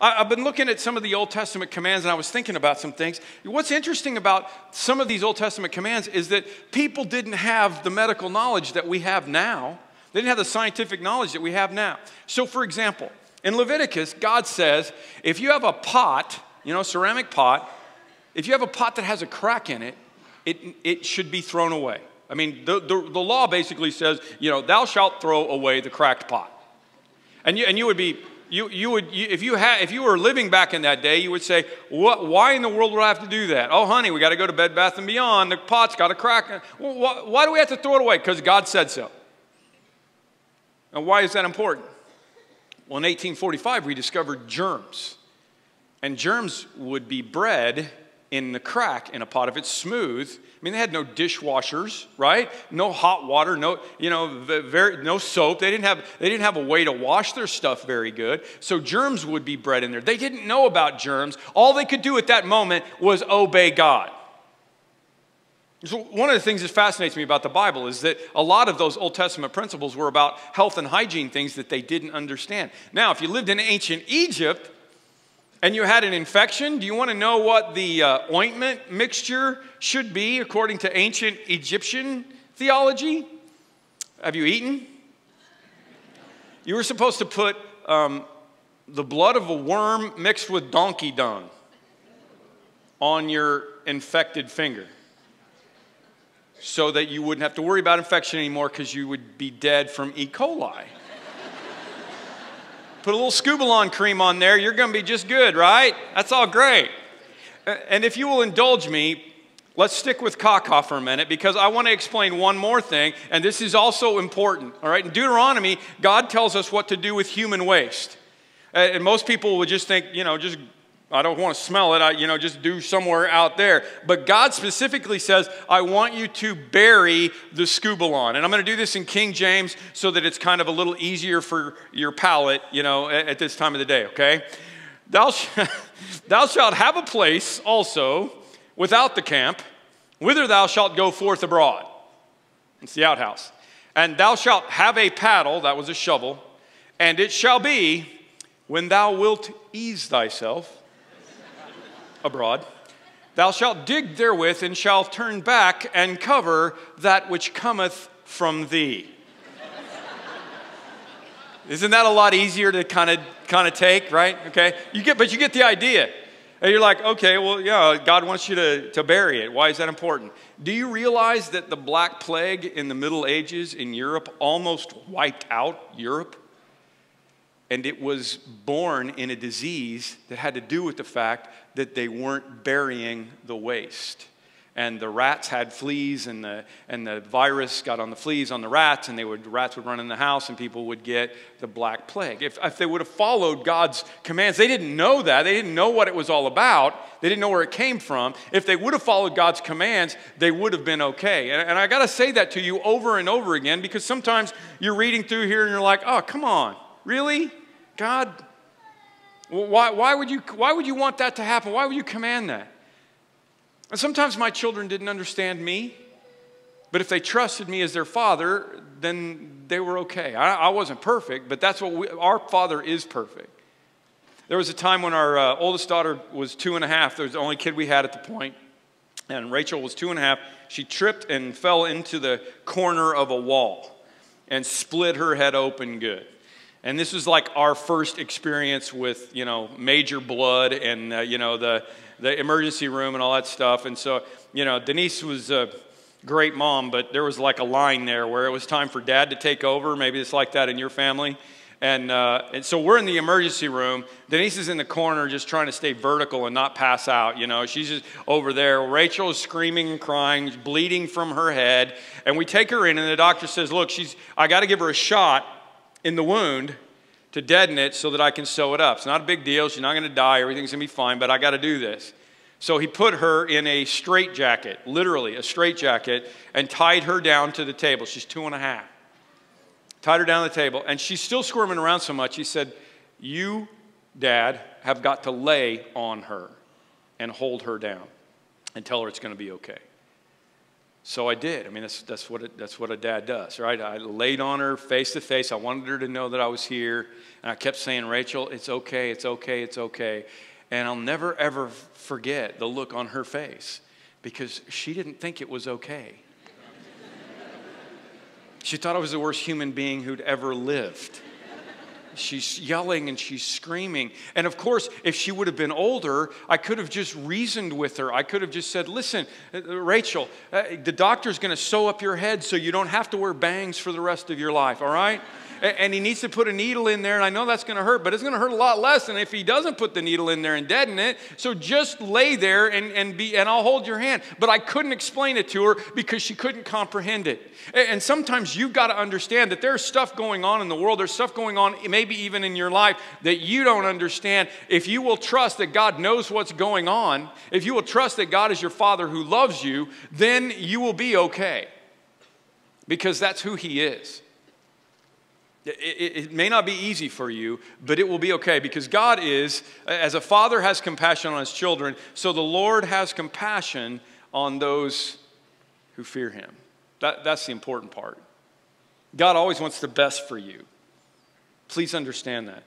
I've been looking at some of the Old Testament commands, and I was thinking about some things. What's interesting about some of these Old Testament commands is that people didn't have the medical knowledge that we have now. They didn't have the scientific knowledge that we have now. So, for example, in Leviticus, God says, if you have a pot, ceramic pot, if you have a pot that has a crack in it, it should be thrown away. I mean, the law basically says, thou shalt throw away the cracked pot. And you would be, if you were living back in that day, you would say, why in the world would I have to do that? Oh, honey, we got to go to Bed Bath & Beyond. The pot's got a crack. Well, why do we have to throw it away? Because God said so. And why is that important? Well, in 1845, we discovered germs. And germs would be bred in the crack in a pot if it's smooth. I mean, they had no dishwashers, right? No hot water, no soap. They didn't have a way to wash their stuff very good. So germs would be bred in there. They didn't know about germs. All they could do at that moment was obey God. So one of the things that fascinates me about the Bible is that a lot of those Old Testament principles were about health and hygiene things that they didn't understand. Now, if you lived in ancient Egypt and you had an infection, do you want to know what the ointment mixture should be according to ancient Egyptian theology? Have you eaten? You were supposed to put the blood of a worm mixed with donkey dung on your infected finger so that you wouldn't have to worry about infection anymore because you would be dead from E. coli. Put a little Scubalon cream on there, you're going to be just good, right? That's all great. And if you will indulge me, let's stick with caca for a minute because I want to explain one more thing, and this is also important, all right? In Deuteronomy, God tells us what to do with human waste. And most people would just think, I don't want to smell it, just do somewhere out there. But God specifically says, I want you to bury the Scubalon. And I'm going to do this in King James so that it's kind of a little easier for your palate, at this time of the day, okay? Thou shalt have a place also without the camp, whither thou shalt go forth abroad. It's the outhouse. And thou shalt have a paddle, that was a shovel, and it shall be, when thou wilt ease thyself abroad, thou shalt dig therewith and shalt turn back and cover that which cometh from thee. Isn't that a lot easier to kind of take, right? Okay, but you get the idea. And you're like, okay, well, yeah, God wants you to bury it. Why is that important? Do you realize that the Black Plague in the Middle Ages in Europe almost wiped out Europe? And it was born in a disease that had to do with the fact that they weren't burying the waste. And the rats had fleas, and the virus got on the fleas on the rats, and rats would run in the house, and people would get the Black Plague. If they would have followed God's commands, they didn't know that. They didn't know what it was all about. They didn't know where it came from. If they would have followed God's commands, they would have been okay. And I got to say that to you over and over again, because sometimes you're reading through here, and you're like, oh, come on. Really? God, why would you want that to happen? Why would you command that? And sometimes my children didn't understand me, but if they trusted me as their father, then they were okay. I wasn't perfect, but that's what our Father is perfect. There was a time when our oldest daughter was 2.5. There was the only kid we had at the point, and Rachel was 2.5. She tripped and fell into the corner of a wall and split her head open good. And this was like our first experience with, major blood and, the emergency room and all that stuff. And so, Denise was a great mom, but there was like a line there where it was time for Dad to take over. Maybe it's like that in your family. And so we're in the emergency room. Denise is in the corner just trying to stay vertical and not pass out. She's just over there. Rachel is screaming and crying, bleeding from her head. And we take her in, and the doctor says, look, I got to give her a shot in the wound to deaden it so that I can sew it up. It's not a big deal. She's not going to die. Everything's going to be fine, but I got to do this. So he put her in a straitjacket, literally a straitjacket, and tied her down to the table. She's 2.5. Tied her down to the table, and she's still squirming around so much. He said, you, Dad, have got to lay on her and hold her down and tell her it's going to be okay. So I did. I mean, that's what a dad does, right? I laid on her face to face. I wanted her to know that I was here. And I kept saying, Rachel, it's okay, it's okay, it's okay. And I'll never, ever forget the look on her face because she didn't think it was okay. She thought I was the worst human being who'd ever lived. She's yelling and she's screaming. And of course, if she would have been older, I could have just reasoned with her. I could have just said, listen, Rachel, the doctor's going to sew up your head so you don't have to wear bangs for the rest of your life, all right? And he needs to put a needle in there, and I know that's going to hurt, but it's going to hurt a lot less than if he doesn't put the needle in there and deaden it. So just lay there and I'll hold your hand. But I couldn't explain it to her because she couldn't comprehend it. And sometimes you've got to understand that there's stuff going on in the world. There's stuff going on maybe even in your life that you don't understand. If you will trust that God knows what's going on, if you will trust that God is your Father who loves you, then you will be okay. Because that's who He is. It may not be easy for you, but it will be okay because God is, as a father has compassion on his children, so the Lord has compassion on those who fear Him. That's the important part. God always wants the best for you. Please understand that.